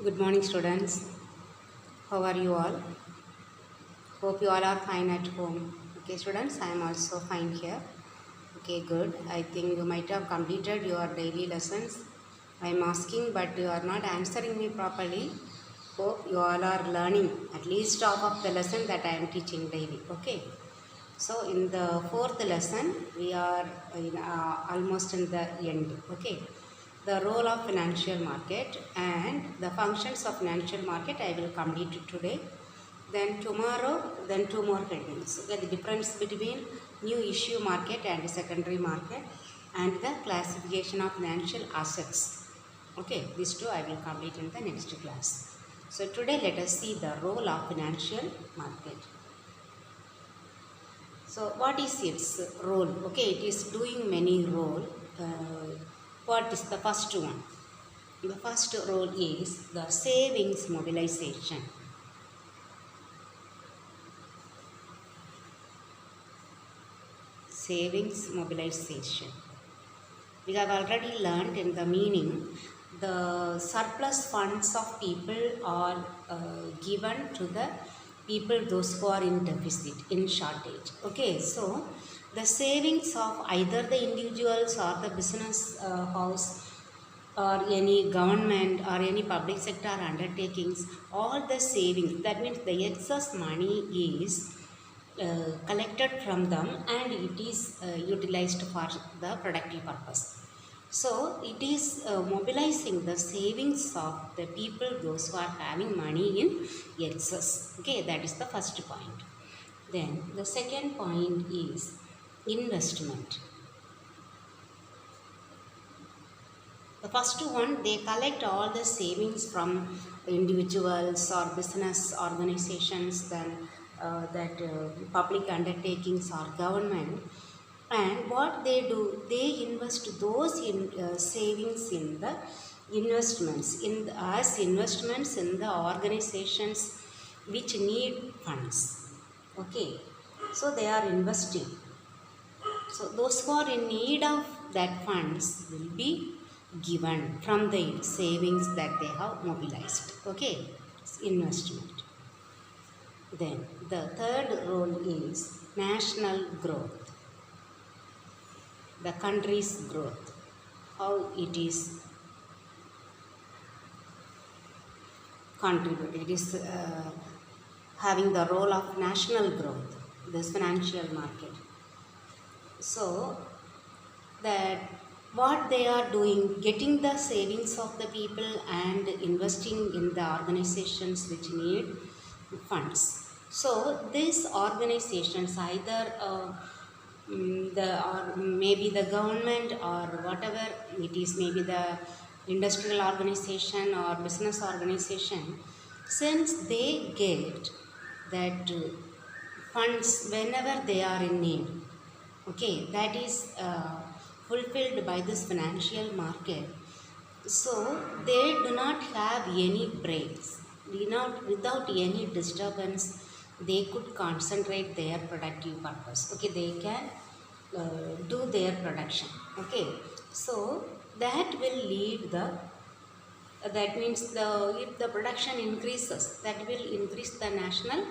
Good morning, students. How are you all? Hope you all are fine at home. Okay, students, I am also fine here. Okay, good. I think you might have completed your daily lessons. I am asking, but you are not answering me properly. Hope you all are learning at least half of the lesson that I am teaching daily. Okay. So, in the fourth lesson, we are almost in the end. Okay. The role of financial market and the functions of financial market I will complete it today. Then tomorrow, then two more headings. Okay, the difference between new issue market and secondary market and the classification of financial assets. Okay, these two I will complete in the next class. So today let us see the role of financial market. So what is its role? Okay, it is doing many role. What is the first one? The first role is the savings mobilization. Savings mobilization. We have already learned in the meaning the surplus funds of people are given to the people those who are in deficit, in shortage. Okay, so the savings of either the individuals or the business house or any government or any public sector undertakings, all the savings, that means the excess money is collected from them and it is utilized for the productive purpose. So it is mobilizing the savings of the people those who are having money in excess. Okay, that is the first point. Then the second point is investment. The first one, they collect all the savings from individuals or business organizations, then public undertakings or government. And what they do, they invest those savings in the investments, as investments in the organizations which need funds. Okay, so they are investing. So those who are in need of that funds will be given from the savings that they have mobilized. Okay, it's investment. Then the third role is national growth. The country's growth, how it is contributed. It is having the role of national growth, this financial market. So that what they are doing, getting the savings of the people and investing in the organizations which need funds. So these organizations either or maybe the government or whatever it is, maybe the industrial organization or business organization, since they get that funds whenever they are in need, okay, that is fulfilled by this financial market. So they do not have any breaks, without any disturbance. They could concentrate their productive purpose. Okay, they can do their production. Okay, so that will lead that means if the production increases, that will increase the national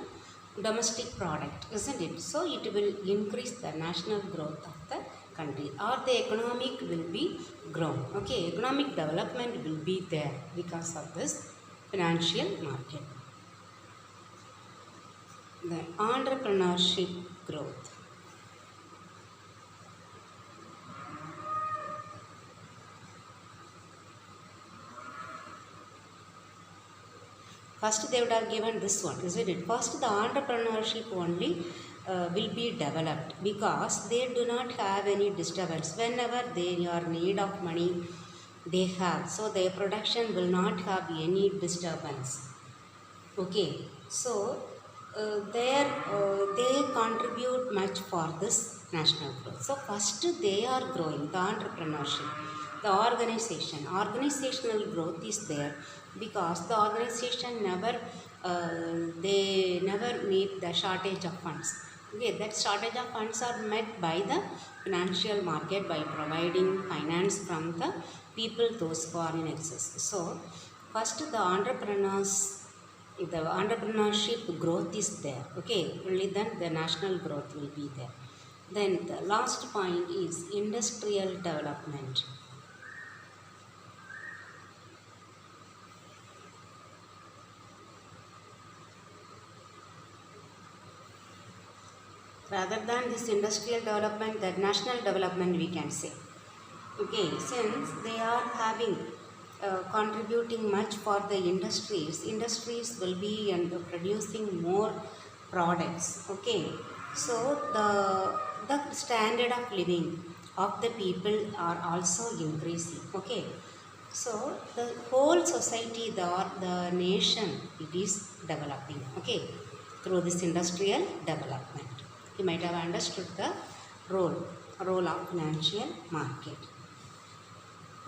domestic product, isn't it? So it will increase the national growth of the country, or the economic will be grown. Okay, economic development will be there because of this financial market. The entrepreneurship growth. First they would have given this one, isn't it? First the entrepreneurship only will be developed because they do not have any disturbance. Whenever they are in need of money, they have. So their production will not have any disturbance. Okay, so they contribute much for this national growth. So first they are growing, the entrepreneurship, the organizational growth is there because the organization they never meet the shortage of funds. Okay, that shortage of funds are met by the financial market by providing finance from the people those who are in excess. So first the entrepreneurs, if the entrepreneurship growth is there, okay, only then the national growth will be there. Then the last point is industrial development. Rather than this industrial development, the national development we can say. Okay, since they are having contributing much for the industries will be and producing more products. Okay, so the standard of living of the people are also increasing. Okay, so the whole society, the nation, it is developing. Okay, through this industrial development. You might have understood the role of financial market.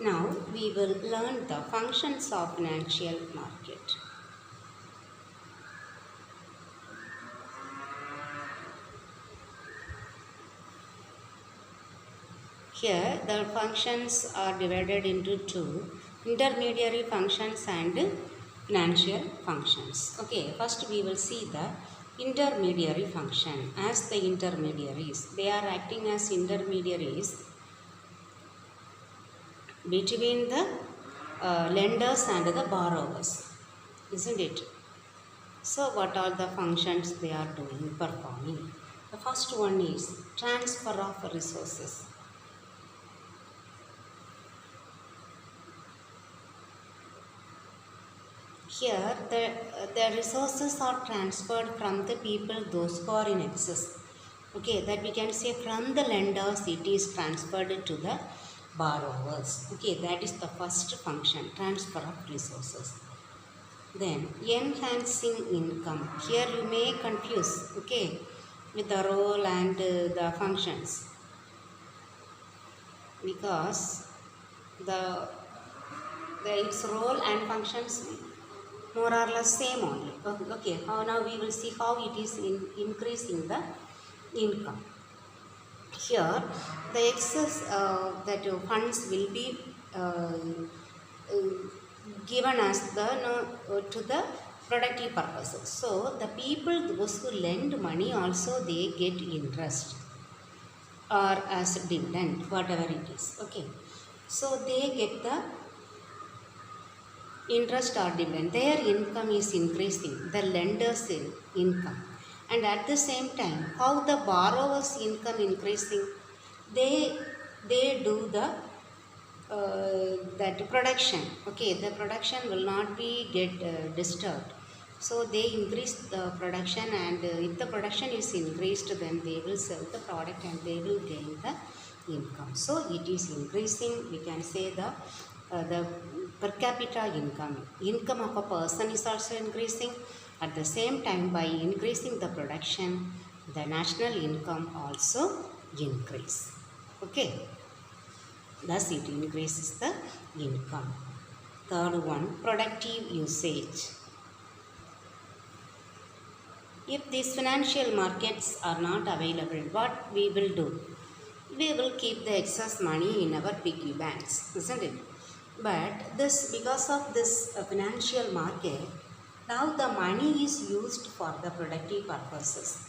Now we will learn the functions of financial market. Here the functions are divided into two: intermediary functions and financial functions. Okay, first we will see the intermediary function. As the intermediaries, they are acting as intermediaries between the lenders and the borrowers, isn't it? So what are the functions they are doing, performing? The first one is transfer of resources. Here the resources are transferred from the people, those who are in excess. Okay, that we can say from the lenders it is transferred to the borrowers. Okay, that is the first function, transfer of resources. Then enhancing income. Here you may confuse, okay, with the role and the functions, because its role and functions more or less same only. Okay, now we will see how it is increasing the income. Here the excess that funds will be given as to the productive purposes. So the people, those who lend money, also they get interest or as dividend, whatever it is. Okay, so they get the interest or dividend. Their income is increasing, the lender's income. And at the same time, how the borrower's income increasing, they do the that production. Okay, the production will not be get disturbed. So they increase the production, and if the production is increased, then they will sell the product and they will gain the income. So it is increasing. We can say the per capita income of a person is also increasing. At the same time, by increasing the production, the national income also increase. Okay, thus it increases the income. Third one, productive usage. If these financial markets are not available, what we will do? We will keep the excess money in our piggy banks, isn't it? But because of this financial market, now the money is used for the productive purposes.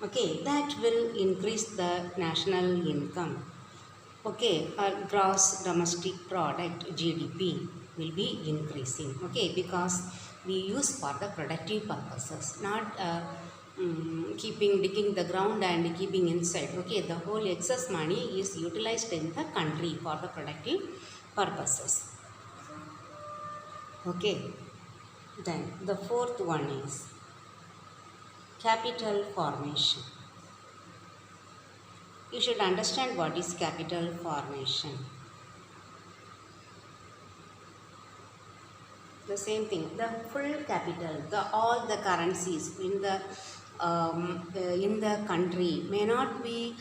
Okay, that will increase the national income. Okay, our gross domestic product, GDP, will be increasing. Okay, because we use for the productive purposes, not digging the ground and keeping inside. Okay, the whole excess money is utilized in the country for the productive purposes. Okay, then the fourth one is capital formation. You should understand what is capital formation. The same thing, the full capital, all the currencies in the country may not be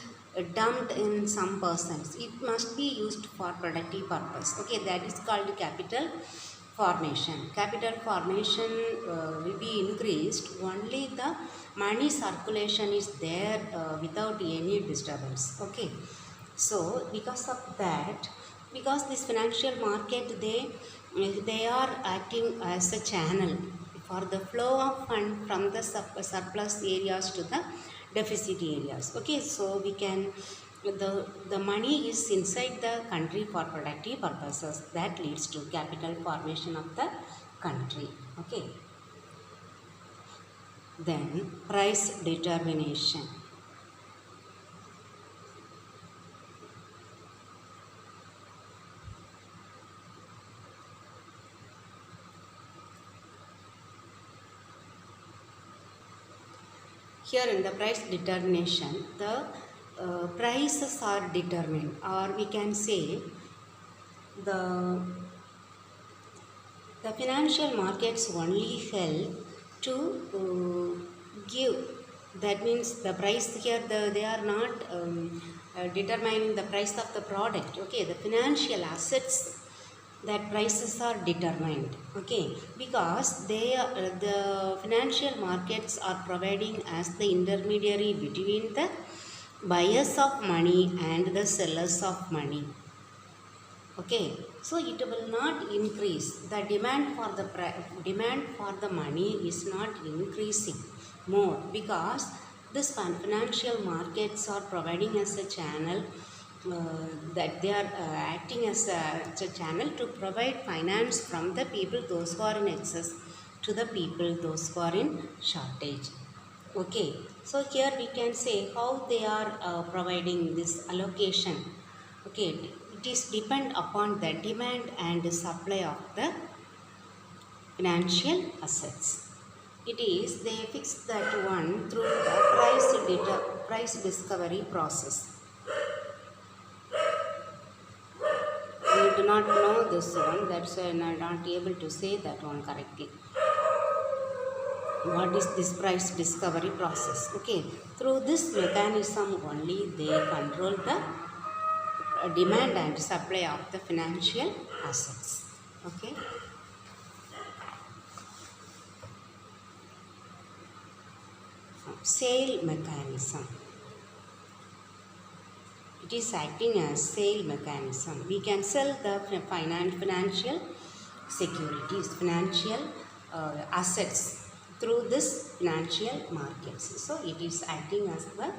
dumped in some persons. It must be used for productive purpose. Okay, that is called capital formation. Capital formation will be increased only the money circulation is there without any disturbance. Okay, so because of that, because this financial market, they they are acting as a channel for the flow of fund from the surplus areas to the deficit areas. Okay, so we can the money is inside the country for productive purposes that leads to capital formation of the country. Okay, then price determination. Here in the price determination, the prices are determined, or we can say the financial markets only help to give. That means the price here, they are not determining the price of the product. Okay, the financial assets, that prices are determined. Okay, because they are, the financial markets are providing as the intermediary between the buyers of money and the sellers of money. Okay, so it will not increase. The demand for the money is not increasing more, because this financial markets are providing as a channel, that they are acting as a channel to provide finance from the people those who are in excess to the people those who are in shortage. Okay, so here we can say how they are providing this allocation. Okay, it is depend upon the demand and supply of the financial assets. It is, they fix that one through the price discovery process. We do not know this one, that's why I am not able to say that one correctly. What is this price discovery process? Okay, through this mechanism only they control the demand and supply of the financial assets. Okay, sale mechanism. It is acting as sale mechanism. We can sell the financial securities, financial assets through this financial markets. So it is acting as the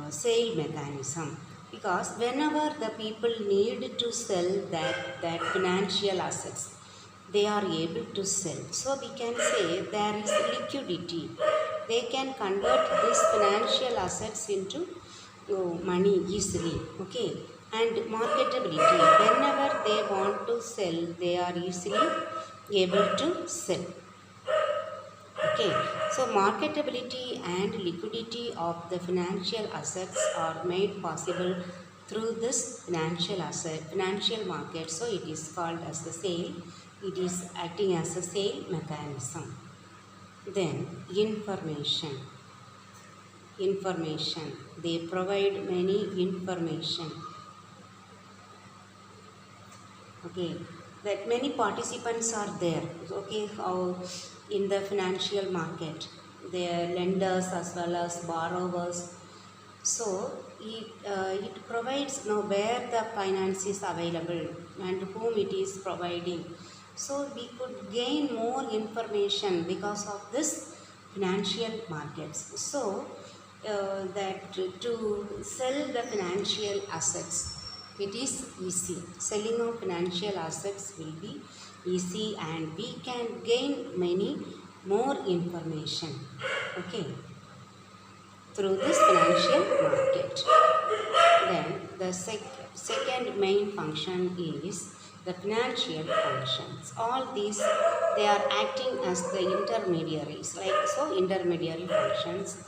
sale mechanism, because whenever the people need to sell that financial assets, they are able to sell. So we can say there is liquidity. They can convert these financial assets into money easily. Okay, and marketability. Whenever they want to sell, they are easily able to sell. Okay, so marketability and liquidity of the financial assets are made possible through this financial market. So it is called as the sale. It is acting as a sale mechanism. Then information. They provide many information. Okay, that many participants are there. Okay, how in the financial market, there are lenders as well as borrowers. So it provides where the finance is available and whom it is providing. So we could gain more information because of this financial markets. So that to sell the financial assets, it is easy. Selling of financial assets will be easy, and we can gain many more information. Okay, through this financial market. Then the second main function is the financial functions. All these, they are acting as the intermediaries, like so intermediary functions.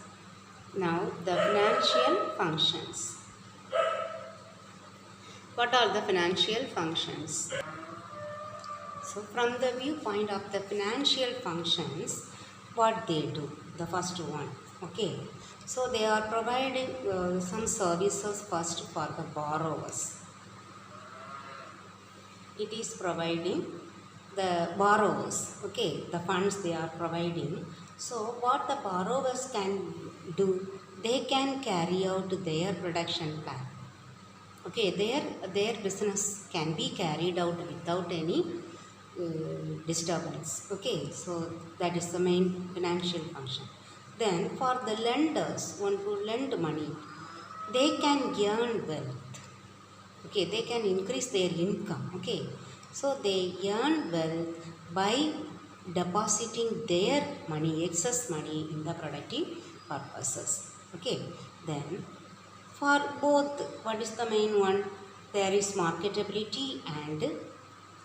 Now the financial functions. What are the financial functions? So from the viewpoint of the financial functions, what they do, the first one. Okay, so they are providing some services first for the borrowers. It is providing the borrowers, okay, the funds they are providing. So what the borrowers can do, they can carry out their production plan. Okay, their business can be carried out without any disturbance. Okay, so that is the main financial function. Then for the lenders, one who lend money, they can earn wealth. Okay, they can increase their income. Okay, so they earn wealth by depositing their money, excess money, in the productive purposes. Okay, then for both, what is the main one? There is marketability and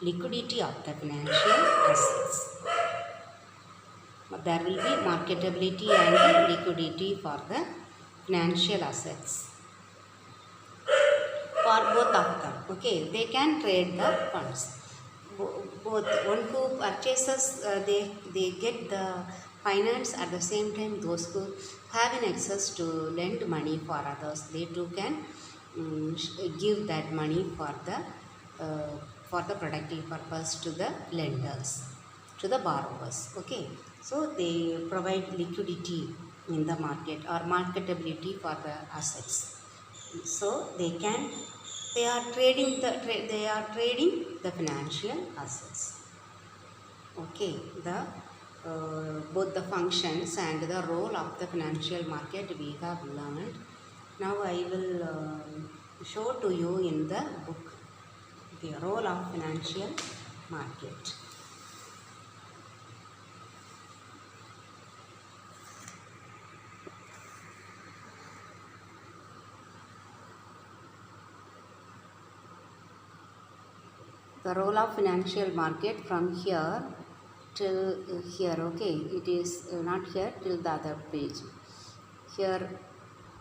liquidity of the financial assets. There will be marketability and liquidity for the financial assets. For both of them, okay, they can trade the funds. Both, one who purchases, they get the finance. At the same time, those who have an access to lend money for others, they too can give that money for the productive purpose to the lenders, to the borrowers. Okay, so they provide liquidity in the market or marketability for the assets. So they are trading the financial assets. Okay, the both the functions and the role of the financial market we have learned. Now I will show to you in the book the role of financial market. The role of financial market from here till here. Okay, it is not here till the other page. Here,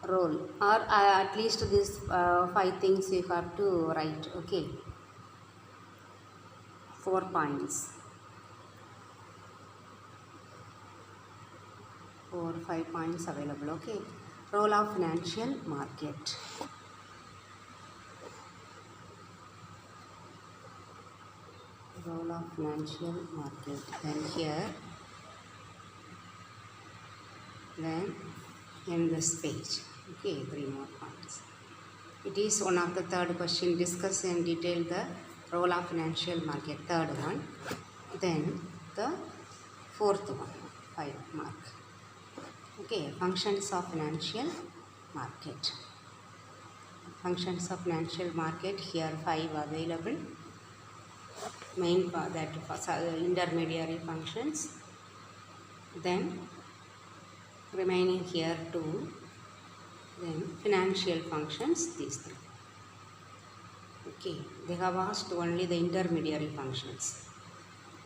role, or at least these 5 things you have to write. Okay, 4 points, 5 points available. Okay, role of financial market. Role of financial market. Then here, then in this page. Okay, 3 more points. It is one of the third question. Discuss in detail the role of financial market, third one. Then the fourth one, 5 mark. Okay, functions of financial market. Functions of financial market, here 5 available. Main that intermediary functions, then remaining here 2, then financial functions, these 3. Okay, they have asked only the intermediary functions.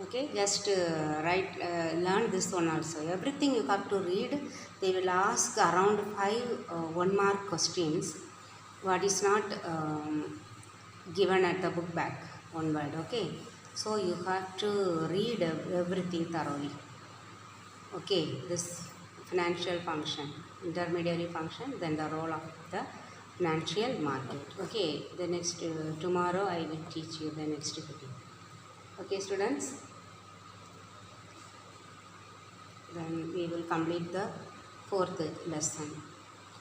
Okay, just learn this one also. Everything you have to read. They will ask around 5 1-mark questions. What is not given at the book back, one word. Okay, so you have to read everything thoroughly. Okay, this financial function, intermediary function, then the role of the financial market. Okay, the next tomorrow I will teach you the next video. Okay, students, then we will complete the 4th lesson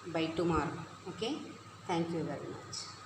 by tomorrow. Okay, thank you very much.